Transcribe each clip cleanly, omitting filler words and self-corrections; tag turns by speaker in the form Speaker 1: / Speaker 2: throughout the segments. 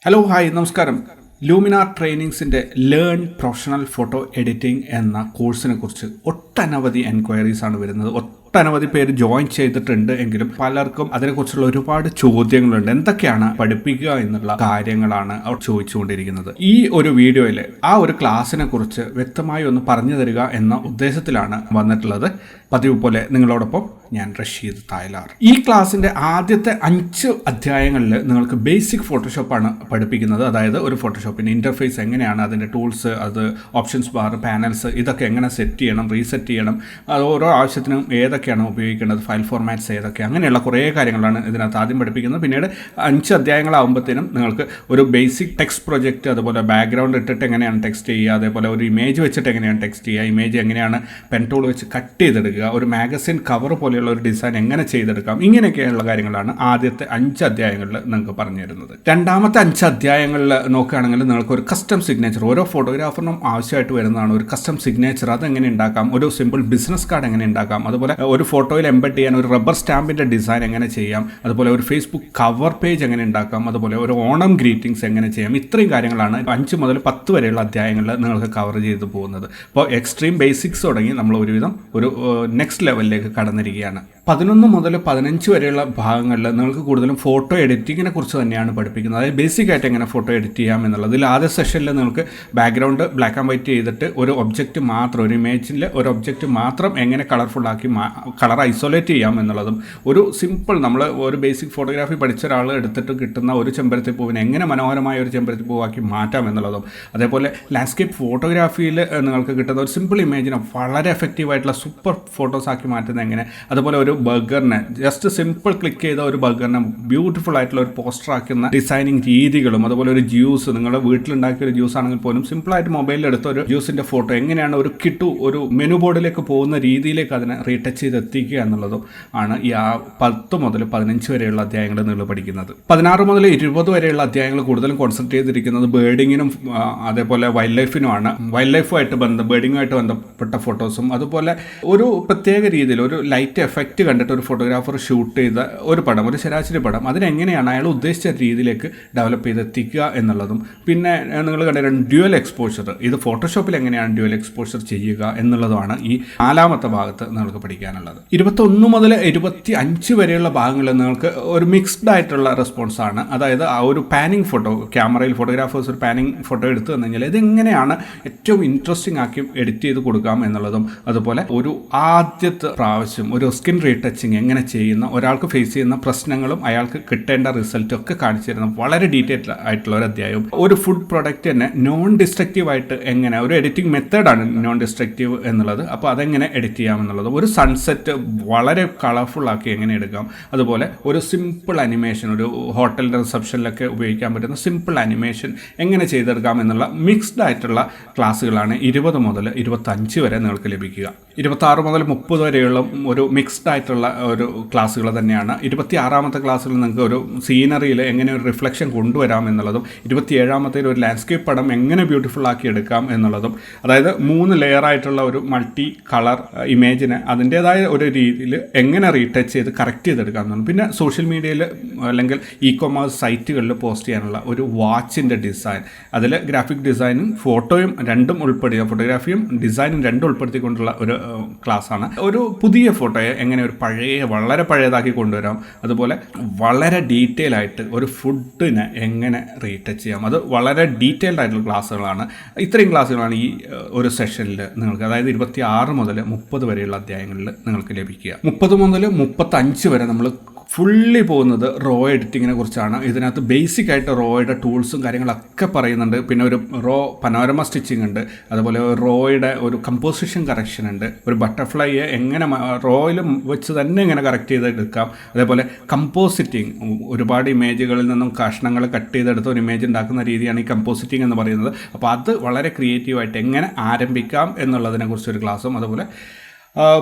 Speaker 1: Hello hi നമസ്കാരം. ലൂമിനാർ ട്രെയിനിങ്സിൻ്റെ learn professional photo editing എന്ന കോഴ്സിനെ കുറിച്ച് ഒട്ടനവധി എൻക്വയറീസ് ആണ് വരുന്നത്. ഒട്ടനവധി പേര് ജോയിൻ ചെയ്തിട്ടുണ്ട് എങ്കിലും പലർക്കും അതിനെക്കുറിച്ചുള്ള ഒരുപാട് ചോദ്യങ്ങളുണ്ട്. എന്തൊക്കെയാണ് പഠിപ്പിക്കുക എന്നുള്ള കാര്യങ്ങളാണ് അവർ ചോദിച്ചുകൊണ്ടിരിക്കുന്നത്. ഈ ഒരു വീഡിയോയിൽ ആ ഒരു ക്ലാസ്സിനെ കുറിച്ച് വ്യക്തമായി ഒന്ന് പറഞ്ഞു തരിക എന്ന ഉദ്ദേശത്തിലാണ് വന്നിട്ടുള്ളത്. പതിവ് പോലെ നിങ്ങളോടൊപ്പം ഞാൻ റഷീദ് തായ്ലാർ. ഈ ക്ലാസ്സിൻ്റെ ആദ്യത്തെ 5 അധ്യായങ്ങളിൽ നിങ്ങൾക്ക് ബേസിക് ഫോട്ടോഷോപ്പാണ് പഠിപ്പിക്കുന്നത്. അതായത് ഒരു ഫോട്ടോഷോപ്പിൻ്റെ ഇൻ്റർഫേസ് എങ്ങനെയാണ്, അതിൻ്റെ ടൂൾസ്, അത് ഓപ്ഷൻസ് ബാർ, പാനൽസ്, ഇതൊക്കെ എങ്ങനെ സെറ്റ് ചെയ്യണം, റീസെറ്റ് ചെയ്യണം, അത് ഓരോ ആവശ്യത്തിനും ഏതൊക്കെയാണ് ഉപയോഗിക്കേണ്ടത്, ഫയൽ ഫോർമാറ്റ്സ് ഏതൊക്കെ, അങ്ങനെയുള്ള കുറേ കാര്യങ്ങളാണ് ഇതിനകത്ത് ആദ്യം പഠിപ്പിക്കുന്നത്. പിന്നീട് 5 അധ്യായങ്ങളാകുമ്പോഴത്തേനും നിങ്ങൾക്ക് ഒരു ബേസിക് ടെക്സ്റ്റ് പ്രൊജക്റ്റ്, അതുപോലെ ബാക്ക്ഗ്രൗണ്ട് ഇട്ടിട്ട് എങ്ങനെയാണ് ടെക്സ്റ്റ് ചെയ്യുക, അതേപോലെ ഒരു ഇമേജ് വെച്ചിട്ട് എങ്ങനെയാണ് ടെക്സ്റ്റ് ചെയ്യുക, ഇമേജ് എങ്ങനെയാണ് പെൻ ടൂൾ വെച്ച് കട്ട് ചെയ്തെടുക്കുക, ഒരു മാഗസിൻ കവർ പോലെയുള്ള ഒരു ഡിസൈൻ എങ്ങനെ ചെയ്തെടുക്കാം, ഇങ്ങനെയൊക്കെയുള്ള കാര്യങ്ങളാണ് ആദ്യത്തെ 5 അധ്യായങ്ങളിൽ നിങ്ങൾക്ക് പറഞ്ഞു തരുന്നത്. രണ്ടാമത്തെ 5 അധ്യായങ്ങളിൽ നോക്കുകയാണെങ്കിൽ നിങ്ങൾക്ക് ഒരു കസ്റ്റം സിഗ്നേച്ചർ, ഓരോ ഫോട്ടോഗ്രാഫറിനും ആവശ്യമായിട്ട് വരുന്നതാണ് ഒരു കസ്റ്റം സിഗ്നേച്ചർ. അതെങ്ങനെ ഉണ്ടാക്കാം, ഒരു സിമ്പിൾ ബിസിനസ് കാർഡ് എങ്ങനെ ഉണ്ടാക്കാം, അതുപോലെ ഒരു ഫോട്ടോയിൽ എംബഡ് ചെയ്യാൻ ഒരു റബ്ബർ സ്റ്റാമ്പിൻ്റെ ഡിസൈൻ എങ്ങനെ ചെയ്യാം, അതുപോലെ ഒരു ഫേസ്ബുക്ക് കവർ പേജ് എങ്ങനെ ഉണ്ടാക്കാം, അതുപോലെ ഒരു ഓണം ഗ്രീറ്റിംഗ്സ് എങ്ങനെ ചെയ്യാം. ഇത്രയും കാര്യങ്ങളാണ് 5 മുതൽ 10 വരെയുള്ള അധ്യായങ്ങളിൽ നിങ്ങൾക്ക് കവർ ചെയ്ത് പോകുന്നത്. അപ്പോൾ എക്സ്ട്രീം ബേസിക്സ് തുടങ്ങി നമ്മൾ ഒരുവിധം ഒരു നെക്സ്റ്റ് ലെവലിലേക്ക് കടന്നിരിക്കുകയാണ്. 11 മുതൽ 15 വരെയുള്ള ഭാഗങ്ങളിൽ നിങ്ങൾക്ക് കൂടുതലും ഫോട്ടോ എഡിറ്റിങ്ങിനെ കുറിച്ച് തന്നെയാണ് പഠിപ്പിക്കുന്നത്. അതായത് ബേസിക് ആയിട്ട് എങ്ങനെ ഫോട്ടോ എഡിറ്റ് ചെയ്യാം എന്നുള്ളത്. ഇതിൽ ആദ്യ സെഷനിൽ നിങ്ങൾക്ക് ബാക്ക്ഗ്രൗണ്ട് ബ്ലാക്ക് ആൻഡ് വൈറ്റ് ചെയ്തിട്ട് ഒരു ഒബ്ജക്റ്റ് മാത്രം, ഒരു ഇമേജിൽ ഒരു ഒബ്ജക്റ്റ് മാത്രം എങ്ങനെ കളർഫുള്ളാക്കി കളർ ഐസൊലേറ്റ് ചെയ്യാം എന്നുള്ളതും, ഒരു സിമ്പിൾ നമ്മൾ ഒരു ബേസിക് ഫോട്ടോഗ്രാഫി പഠിച്ച ഒരാൾ എടുത്തിട്ട് കിട്ടുന്ന ഒരു ചെമ്പരത്തി പൂവിനെ എങ്ങനെ മനോഹരമായ ഒരു ചെമ്പരത്തി പൂവാക്കി മാറ്റാം എന്നുള്ളതും, അതേപോലെ ലാൻഡ്സ്കേപ്പ് ഫോട്ടോഗ്രാഫിയിൽ നിങ്ങൾക്ക് കിട്ടുന്ന ഒരു സിമ്പിൾ ഇമേജിനെ വളരെ എഫക്റ്റീവായിട്ടുള്ള സൂപ്പർ ഫോട്ടോസ് ആക്കി മാറ്റുന്നത് എങ്ങനെ, അതുപോലെ ഒരു ബർഗറിനെ ജസ്റ്റ് സിമ്പിൾ ക്ലിക്ക് ചെയ്ത ഒരു ബർഗറിനെ ബ്യൂട്ടിഫുൾ ആയിട്ടുള്ള ഒരു പോസ്റ്റർ ആക്കുന്ന ഡിസൈനിങ് രീതികളും, അതുപോലെ ഒരു ജ്യൂസ്, നിങ്ങളുടെ വീട്ടിലുണ്ടാക്കിയ ഒരു ജ്യൂസ് ആണെങ്കിൽ പോലും സിമ്പിളായിട്ട് മൊബൈലിൽ എടുത്ത ഒരു ജ്യൂസിൻ്റെ ഫോട്ടോ എങ്ങനെയാണ് ഒരു ഒരു മെനു ബോർഡിലേക്ക് പോകുന്ന രീതിയിലേക്ക് അതിനെ റീടച്ച് ചെയ്ത് എത്തിക്കുക എന്നുള്ളതും ആണ് ഈ 10 മുതൽ 15 വരെയുള്ള അധ്യായങ്ങൾ നിങ്ങൾ പഠിക്കുന്നത്. 16 മുതൽ 20 വരെയുള്ള അധ്യായങ്ങൾ കൂടുതലും കോൺസെൻട്രേറ്റ് ചെയ്തിരിക്കുന്നത് ബേർഡിങ്ങിനും അതേപോലെ വൈൽഡ് ലൈഫിനുമാണ്. വൈൽഡ് ലൈഫുമായിട്ട് ബേർഡിങ്ങുമായിട്ട് ബന്ധപ്പെട്ട ഫോട്ടോസും, അതുപോലെ ഒരു പ്രത്യേക രീതിയിൽ ഒരു ലൈറ്റ് എഫക്റ്റ് കണ്ടിട്ട് ഒരു ഫോട്ടോഗ്രാഫർ ഷൂട്ട് ചെയ്ത ഒരു പടം, ഒരു ശരാശരി പടം, അതിനെങ്ങനെയാണ് അയാൾ ഉദ്ദേശിച്ച രീതിയിലേക്ക് ഡെവലപ്പ് ചെയ്തെത്തിക്കുക എന്നുള്ളതും, പിന്നെ നിങ്ങൾ കണ്ടിട്ടുണ്ട് ഡ്യുവൽ എക്സ്പോഷർ, ഇത് ഫോട്ടോഷോപ്പിൽ എങ്ങനെയാണ് ഡ്യുവൽ എക്സ്പോഷർ ചെയ്യുക എന്നുള്ളതുമാണ് ഈ 4ാമത്തെ ഭാഗത്ത് നിങ്ങൾക്ക് പഠിക്കാനുള്ളത്. 21 മുതൽ 25 വരെയുള്ള ഭാഗങ്ങളിൽ നിങ്ങൾക്ക് ഒരു മിക്സ്ഡ് ആയിട്ടുള്ള റെസ്പോൺസ് ആണ്. അതായത് ആ ഒരു പാനിങ് ഫോട്ടോ, ക്യാമറയിൽ ഫോട്ടോഗ്രാഫേഴ്സ് ഒരു പാനിങ് ഫോട്ടോ എടുത്തു തന്നു കഴിഞ്ഞാൽ ഇതെങ്ങനെയാണ് ഏറ്റവും ഇൻട്രസ്റ്റിംഗ് ആക്കി എഡിറ്റ് ചെയ്ത് കൊടുക്കാം എന്നുള്ളതും, അതുപോലെ ഒരു ആദ്യത്തെ പ്രാവശ്യം ഒരു സ്കിൻ റീടച്ചിങ് എങ്ങനെ ചെയ്യുന്ന, ഒരാൾക്ക് ഫേസ് ചെയ്യുന്ന പ്രശ്നങ്ങളും അയാൾക്ക് കിട്ടേണ്ട റിസൾട്ടും ഒക്കെ കാണിച്ചു തരുന്ന വളരെ ഡീറ്റെയിൽ ആയിട്ടുള്ള ഒരു അധ്യായവും, ഒരു ഫുഡ് പ്രൊഡക്റ്റ് തന്നെ നോൺ ഡിസ്ട്രക്റ്റീവ് ആയിട്ട് എങ്ങനെ, ഒരു എഡിറ്റിംഗ് മെത്തേഡാണ് നോൺ ഡിസ്ട്രക്റ്റീവ് എന്നുള്ളത്, അപ്പോൾ അതെങ്ങനെ എഡിറ്റ് ചെയ്യാം എന്നുള്ളത്, ഒരു സൺസെറ്റ് വളരെ കളർഫുൾ ആക്കി എങ്ങനെ എടുക്കാം, അതുപോലെ ഒരു സിമ്പിൾ അനിമേഷൻ, ഒരു ഹോട്ടലിൻ്റെ റിസപ്ഷനിലൊക്കെ ഉപയോഗിക്കാൻ പറ്റുന്ന സിമ്പിൾ അനിമേഷൻ എങ്ങനെ ചെയ്തെടുക്കാം എന്നുള്ള മിക്സ്ഡ് ആയിട്ടുള്ള ക്ലാസ്സുകളാണ് 20 മുതൽ 25 വരെ നിങ്ങൾക്ക് ലഭിക്കുക. 26 മുതൽ 30 വരെയുള്ള ഒരു മിക്സ്ഡ് ആയിട്ടുള്ള ഒരു ക്ലാസ്സുകൾ തന്നെയാണ്. 26ാമത്തെ ക്ലാസ്സിൽ നിങ്ങൾക്ക് ഒരു സീനറിയിൽ എങ്ങനെ ഒരു റിഫ്ലക്ഷൻ കൊണ്ടുവരാം എന്നുള്ളതും, 27ാമത്തേൽ ഒരു ലാൻഡ്സ്കേപ്പ് പടം എങ്ങനെ ബ്യൂട്ടിഫുൾ ആക്കി എടുക്കാം എന്നുള്ളതും, അതായത് 3 ലെയറായിട്ടുള്ള ഒരു മൾട്ടി കളർ ഇമേജിനെ അതിൻ്റേതായ ഒരു രീതിയിൽ എങ്ങനെ റീടച്ച് ചെയ്ത് കറക്റ്റ് ചെയ്തെടുക്കാം എന്നുള്ളത്. പിന്നെ സോഷ്യൽ മീഡിയയിൽ അല്ലെങ്കിൽ ഇ-കൊമേഴ്സ് സൈറ്റുകളിൽ പോസ്റ്റ് ചെയ്യാനുള്ള ഒരു വാച്ചിൻ്റെ ഡിസൈൻ, അതിൽ ഗ്രാഫിക് ഡിസൈനും ഫോട്ടോയും രണ്ടും ഉൾപ്പെടുത്തിയ, ഫോട്ടോഗ്രാഫിയും ഡിസൈനും രണ്ടും ഉൾപ്പെടുത്തിക്കൊണ്ടുള്ള ഒരു ക്ലാസ്സാണ്. ഒരു പുതിയ ഫോട്ടോയെ എങ്ങനെ ഒരു വളരെ പഴയതാക്കി കൊണ്ടുവരാം, അതുപോലെ വളരെ ഡീറ്റെയിൽ ആയിട്ട് ഒരു ഫുഡിനെ എങ്ങനെ റീടച്ച് ചെയ്യാം, അത് വളരെ ഡീറ്റെയിൽഡ് ആയിട്ടുള്ള ക്ലാസ്സുകളാണ്. ഇത്രയും ക്ലാസ്സുകളാണ് ഈ ഒരു സെഷനിൽ നിങ്ങൾക്ക്, അതായത് 26 മുതൽ 30 വരെയുള്ള അധ്യായങ്ങളിൽ നിങ്ങൾക്ക് ലഭിക്കുക. 30 മുതൽ 35 വരെ നമ്മൾ ഫുള്ളി പോകുന്നത് റോ എഡിറ്റിങ്ങിനെ കുറിച്ചാണ്. ഇതിനകത്ത് ബേസിക് ആയിട്ട് റോയുടെ ടൂൾസും കാര്യങ്ങളൊക്കെ പറയുന്നുണ്ട്. പിന്നെ ഒരു റോ പനോരമ സ്റ്റിച്ചിങ് ഉണ്ട്, അതുപോലെ റോയുടെ ഒരു കമ്പോസിഷൻ കറക്ഷൻ ഉണ്ട്, ഒരു ബട്ടർഫ്ലൈയെ എങ്ങനെ റോയിൽ വെച്ച് തന്നെ എങ്ങനെ കറക്റ്റ് ചെയ്തെടുക്കാം, അതേപോലെ കമ്പോസിറ്റിങ്, ഒരുപാട് ഇമേജുകളിൽ നിന്നും കഷ്ണങ്ങൾ കട്ട് ചെയ്തെടുത്ത് ഒരു ഇമേജ് ഉണ്ടാക്കുന്ന രീതിയാണ് ഈ കമ്പോസിറ്റിംഗ് എന്ന് പറയുന്നത്. അപ്പോൾ അത് വളരെ ക്രിയേറ്റീവായിട്ട് എങ്ങനെ ആരംഭിക്കാം എന്നുള്ളതിനെ കുറിച്ചൊരു ക്ലാസ്സും, അതുപോലെ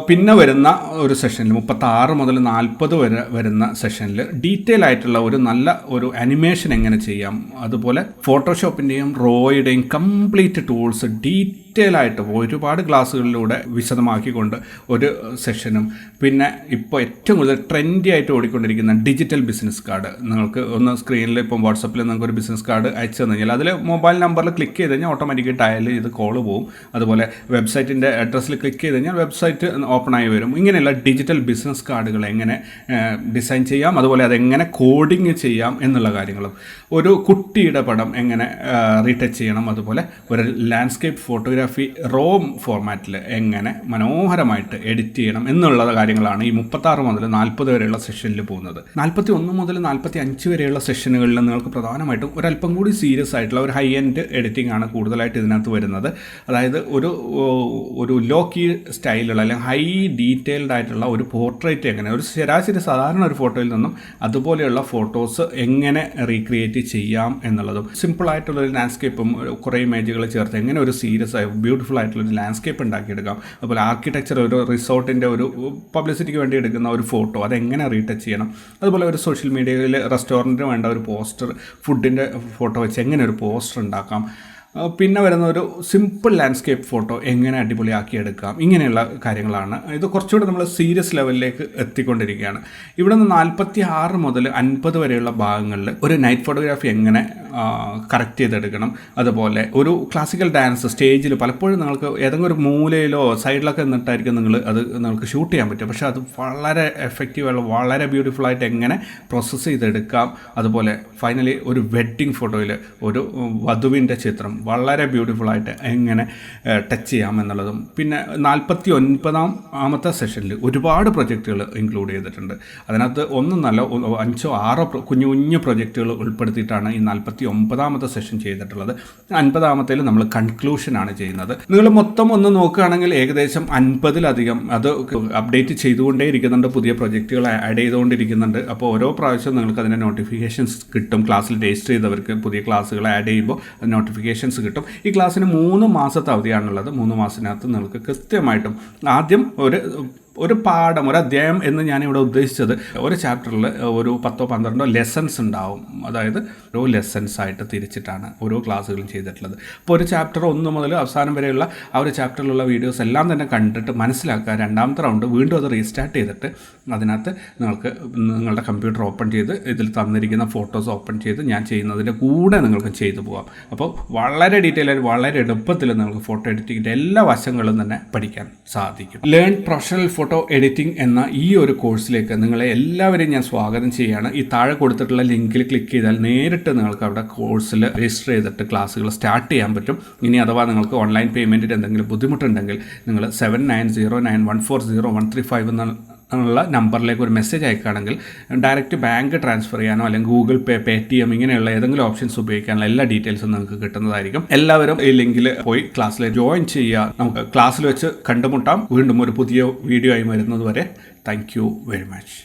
Speaker 1: പിന്നെ വരുന്ന ഒരു സെഷനിൽ 36 മുതൽ 40 വരെ വരുന്ന സെഷനിൽ ഡീറ്റെയിൽ ആയിട്ടുള്ള ഒരു നല്ല ഒരു അനിമേഷൻ എങ്ങനെ ചെയ്യാം, അതുപോലെ ഫോട്ടോഷോപ്പിൻ്റെയും റോയുടെയും കംപ്ലീറ്റ് ടൂൾസ് ഡീറ്റെയിൽ ആയിട്ട് ഒരുപാട് ക്ലാസ്സുകളിലൂടെ വിശദമാക്കിക്കൊണ്ട് ഒരു സെഷനും, പിന്നെ ഇപ്പോൾ ഏറ്റവും കൂടുതൽ ട്രെൻഡി ആയിട്ട് ഓടിക്കൊണ്ടിരിക്കുന്ന ഡിജിറ്റൽ ബിസിനസ് കാർഡ്. നിങ്ങൾക്ക് ഒന്ന് സ്ക്രീനിൽ ഇപ്പം വാട്സപ്പിൽ നിങ്ങൾക്ക് ഒരു ബിസിനസ് കാർഡ് അയച്ചു തന്നു കഴിഞ്ഞാൽ അതിൽ മൊബൈൽ നമ്പറിൽ ക്ലിക്ക് ചെയ്ത് കഴിഞ്ഞാൽ ഓട്ടോമാറ്റിക്കായി ഡയൽ ചെയ്ത് കോൾ പോകും. അതുപോലെ വെബ്സൈറ്റിൻ്റെ അഡ്രസ്സിൽ ക്ലിക്ക് ചെയ്ത് കഴിഞ്ഞാൽ വെബ്സൈറ്റ് ഓപ്പൺ ആയി വരും. ഇങ്ങനെയുള്ള ഡിജിറ്റൽ ബിസിനസ് കാർഡുകൾ എങ്ങനെ ഡിസൈൻ ചെയ്യാം, അതുപോലെ അതെങ്ങനെ കോഡിങ് ചെയ്യാം എന്നുള്ള കാര്യങ്ങളും, ഒരു കുട്ടിയുടെ പടം എങ്ങനെ റീടച്ച് ചെയ്യണം, അതുപോലെ ഒരു ലാൻഡ്സ്കേപ്പ് ഫോട്ടോഗ്രാഫി റോ ഫോർമാറ്റിൽ എങ്ങനെ മനോഹരമായിട്ട് എഡിറ്റ് ചെയ്യണം എന്നുള്ള കാര്യങ്ങളാണ് ഈ 36 മുതൽ 40 വരെയുള്ള സെഷനിൽ പോകുന്നത്. 41 മുതൽ 45 വരെയുള്ള സെഷനുകളിൽ നിങ്ങൾക്ക് പ്രധാനമായിട്ടും ഒരല്പം കൂടി സീരിയസ് ആയിട്ടുള്ള ഒരു ഹൈ എൻഡ് എഡിറ്റിംഗ് ആണ് കൂടുതലായിട്ട് ഇതിനകത്ത് വരുന്നത്. അതായത് ഒരു ലോ കീ സ്റ്റൈലുള്ള അല്ലെങ്കിൽ ഹൈ ഡീറ്റെയിൽഡ് ആയിട്ടുള്ള ഒരു പോർട്രേറ്റ് എങ്ങനെ, ഒരു ശരാശരി സാധാരണ ഒരു ഫോട്ടോയിൽ നിന്നും അതുപോലെയുള്ള ഫോട്ടോസ് എങ്ങനെ റീക്രിയേറ്റ് ചെയ്യാം എന്നുള്ളതും, സിമ്പിളായിട്ടുള്ളൊരു ലാൻഡ്സ്കേപ്പും കുറേ ഇമേജുകൾ ചേർത്ത് എങ്ങനെ ഒരു സീരിയസ് ആയി ബ്യൂട്ടിഫുൾ ആയിട്ടുള്ളൊരു ലാൻഡ്സ്കേപ്പ് ഉണ്ടാക്കിയെടുക്കാം, അതുപോലെ ആർക്കിടെക്ചർ, ഒരു റിസോർട്ടിൻ്റെ ഒരു പബ്ലിസിറ്റിക്ക് വേണ്ടി എടുക്കുന്ന ഒരു ഫോട്ടോ അതെങ്ങനെ റീടച്ച് ചെയ്യണം, അതുപോലെ ഒരു സോഷ്യൽ മീഡിയയിൽ റെസ്റ്റോറൻറ്റിന് വേണ്ട ഒരു പോസ്റ്റർ, ഫുഡിൻ്റെ ഫോട്ടോ വെച്ച് എങ്ങനെ ഒരു പോസ്റ്റർ ഉണ്ടാക്കാം, പിന്നെ വരുന്ന ഒരു സിമ്പിൾ ലാൻഡ്സ്കേപ്പ് ഫോട്ടോ എങ്ങനെ അടിപൊളിയാക്കിയെടുക്കാം, ഇങ്ങനെയുള്ള കാര്യങ്ങളാണ്. ഇത് കുറച്ചുകൂടെ നമ്മൾ സീരിയസ് ലെവലിലേക്ക് എത്തിക്കൊണ്ടിരിക്കുകയാണ്. ഇവിടെ നിന്ന് 46 മുതൽ 50 വരെയുള്ള ഭാഗങ്ങളിൽ ഒരു നൈറ്റ് ഫോട്ടോഗ്രാഫി എങ്ങനെ കറക്റ്റ് ചെയ്തെടുക്കണം, അതുപോലെ ഒരു ക്ലാസിക്കൽ ഡാൻസ് സ്റ്റേജിൽ പലപ്പോഴും നിങ്ങൾക്ക് ഏതെങ്കിലും ഒരു മൂലയിലോ സൈഡിലൊക്കെ നിന്നിട്ടായിരിക്കും നിങ്ങൾക്ക് ഷൂട്ട് ചെയ്യാൻ പറ്റും. പക്ഷേ അത് വളരെ എഫക്റ്റീവായുള്ള വളരെ ബ്യൂട്ടിഫുള്ളായിട്ട് എങ്ങനെ പ്രോസസ്സ് ചെയ്തെടുക്കാം, അതുപോലെ ഫൈനലി ഒരു വെഡ്ഡിങ് ഫോട്ടോയിൽ ഒരു വധുവിൻ്റെ ചിത്രം വളരെ ബ്യൂട്ടിഫുള്ളായിട്ട് എങ്ങനെ ടച്ച് ചെയ്യാം എന്നുള്ളതും. പിന്നെ 49ാമത്തെ സെഷനിൽ ഒരുപാട് പ്രൊജക്റ്റുകൾ ഇൻക്ലൂഡ് ചെയ്തിട്ടുണ്ട്. അതിനകത്ത് ഒന്നല്ല 5 or 6 കുഞ്ഞു പ്രൊജക്റ്റുകൾ ഉൾപ്പെടുത്തിയിട്ടാണ് ഈ 49ാമത്തെ സെഷൻ ചെയ്തിട്ടുള്ളത്. 50ാമത്തേൽ നമ്മൾ കൺക്ലൂഷനാണ് ചെയ്യുന്നത്. നിങ്ങൾ മൊത്തം ഒന്ന് നോക്കുകയാണെങ്കിൽ ഏകദേശം 50-ലധികം അത് അപ്ഡേറ്റ് ചെയ്തുകൊണ്ടേ ഇരിക്കുന്നുണ്ട്, പുതിയ പ്രൊജക്റ്റുകൾ ആഡ് ചെയ്തുകൊണ്ടിരിക്കുന്നുണ്ട്. അപ്പോൾ ഓരോ പ്രാവശ്യവും നിങ്ങൾക്ക് അതിൻ്റെ നോട്ടിഫിക്കേഷൻസ് കിട്ടും. ക്ലാസ്സിൽ രജിസ്റ്റർ ചെയ്തവർക്ക് പുതിയ ക്ലാസ്സുകൾ ആഡ് ചെയ്യുമ്പോൾ നോട്ടിഫിക്കേഷൻസ് കിട്ടും. ഈ ക്ലാസ്സിന് 3 മാസത്തെ അവധിയാണുള്ളത്. 3 മാസത്തിനകത്ത് നിങ്ങൾക്ക് കൃത്യമായിട്ടും ആദ്യം ഒരു പാഠം, ഒരു അധ്യായം എന്ന് ഞാനിവിടെ ഉദ്ദേശിച്ചത് ഒരു ചാപ്റ്ററിൽ ഒരു 10-12 ലെസൺസ് ഉണ്ടാവും. അതായത് ഓരോ ലെസൺസ് ആയിട്ട് തിരിച്ചിട്ടാണ് ഓരോ ക്ലാസ്സുകളും ചെയ്തിട്ടുള്ളത്. അപ്പോൾ ഒരു ചാപ്റ്റർ 1 മുതൽ അവസാനം വരെയുള്ള ആ ഒരു ചാപ്റ്ററിലുള്ള വീഡിയോസ് എല്ലാം തന്നെ കണ്ടിട്ട് മനസ്സിലാക്കുക. രണ്ടാമത്തെ റൗണ്ട് വീണ്ടും അത് റീസ്റ്റാർട്ട് ചെയ്തിട്ട് അതിനകത്ത് നിങ്ങൾക്ക് നിങ്ങളുടെ കമ്പ്യൂട്ടർ ഓപ്പൺ ചെയ്ത് ഇതിൽ തന്നിരിക്കുന്ന ഫോട്ടോസ് ഓപ്പൺ ചെയ്ത് ഞാൻ ചെയ്യുന്നതിൻ്റെ കൂടെ നിങ്ങൾക്ക് ചെയ്തു പോകാം. അപ്പോൾ വളരെ ഡീറ്റെയിൽ ആയിട്ട് വളരെ എളുപ്പത്തിൽ നിങ്ങൾക്ക് ഫോട്ടോ എഡിറ്റിങ്ങിൻ്റെ എല്ലാ വശങ്ങളും തന്നെ പഠിക്കാൻ സാധിക്കും. ലേൺ പ്രൊഫഷണൽ ഫോട്ടോ എഡിറ്റിംഗ് എന്ന ഈ ഒരു കോഴ്സിലേക്ക് നിങ്ങളെ എല്ലാവരെയും ഞാൻ സ്വാഗതം ചെയ്യുകയാണ്. ഈ താഴെ കൊടുത്തിട്ടുള്ള ലിങ്കിൽ ക്ലിക്ക് ചെയ്താൽ നേരിട്ട് നിങ്ങൾക്ക് അവിടെ കോഴ്സിൽ രജിസ്റ്റർ ചെയ്തിട്ട് ക്ലാസ്സുകൾ സ്റ്റാർട്ട് ചെയ്യാൻ പറ്റും. ഇനി അഥവാ നിങ്ങൾക്ക് ഓൺലൈൻ പേയ്മെൻറ്റിന് എന്തെങ്കിലും ബുദ്ധിമുട്ടുണ്ടെങ്കിൽ നിങ്ങൾ 7909140135 എന്നുള്ള നമ്പറിലേക്ക് ഒരു മെസ്സേജ് അയക്കുകയാണെങ്കിൽ ഡയറക്റ്റ് ബാങ്ക് ട്രാൻസ്ഫർ ചെയ്യാനോ അല്ലെങ്കിൽ ഗൂഗിൾ പേ, പേടിഎം ഇങ്ങനെയുള്ള ഏതെങ്കിലും ഓപ്ഷൻസ് ഉപയോഗിക്കാനുള്ള എല്ലാ ഡീറ്റെയിൽസും നിങ്ങൾക്ക് കിട്ടുന്നതായിരിക്കും. എല്ലാവരും ഈ ലിങ്കിൽ പോയി ക്ലാസ്സിൽ ജോയിൻ ചെയ്യുക. നമുക്ക് ക്ലാസ്സിൽ വെച്ച് കണ്ടുമുട്ടാം. വീണ്ടും ഒരു പുതിയ വീഡിയോ ആയി വരുന്നത് വരെ താങ്ക് യു വെരി മച്ച്.